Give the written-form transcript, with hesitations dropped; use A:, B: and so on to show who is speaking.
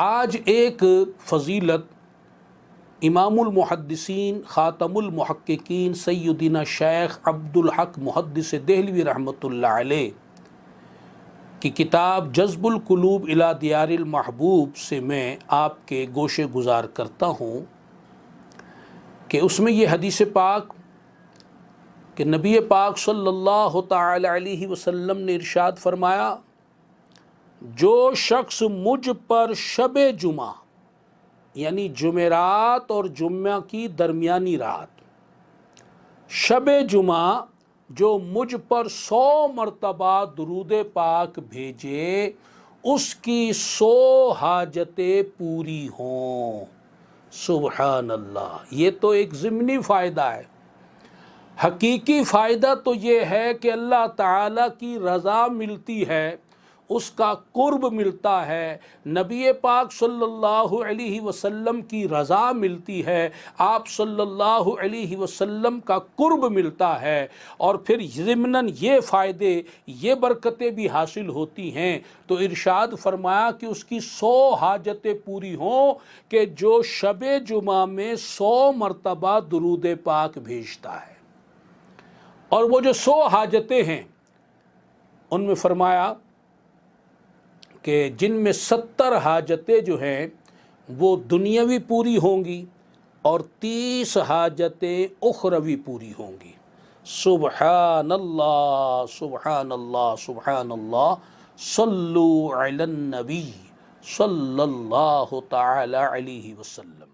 A: آج ایک فضیلت امام المحدثین خاتم المحققین سیدنا شیخ عبد الحق محدث دہلوی رحمۃ اللہ علیہ کی کتاب جذب القلوب الی دیار المحبوب سے میں آپ کے گوشے گزار کرتا ہوں کہ اس میں یہ حدیث پاک کہ نبی پاک صلی اللہ تعالی علیہ وسلم نے ارشاد فرمایا، جو شخص مجھ پر شب جمعہ یعنی جمعرات اور جمعہ کی درمیانی رات، شب جمعہ جو مجھ پر 100 مرتبہ درود پاک بھیجے اس کی 100 حاجتیں پوری ہوں۔ سبحان اللہ، یہ تو ایک ضمنی فائدہ ہے۔ حقیقی فائدہ تو یہ ہے کہ اللہ تعالی کی رضا ملتی ہے، اس کا قرب ملتا ہے، نبی پاک صلی اللہ علیہ وسلم کی رضا ملتی ہے، آپ صلی اللہ علیہ وسلم کا قرب ملتا ہے، اور پھر ضمناً یہ فائدے یہ برکتیں بھی حاصل ہوتی ہیں۔ تو ارشاد فرمایا کہ اس کی 100 حاجتیں پوری ہوں کہ جو شب جمعہ میں 100 مرتبہ درود پاک بھیجتا ہے۔ اور وہ جو 100 حاجتیں ہیں ان میں فرمایا کہ جن میں 70 حاجتیں جو ہیں وہ دنیاوی پوری ہوں گی اور 30 حاجتیں اخروی پوری ہوں گی۔ سبحان اللہ سبحان اللہ سبحان اللہ، صلو علی النبی صلی اللہ تعالی علیہ وسلم۔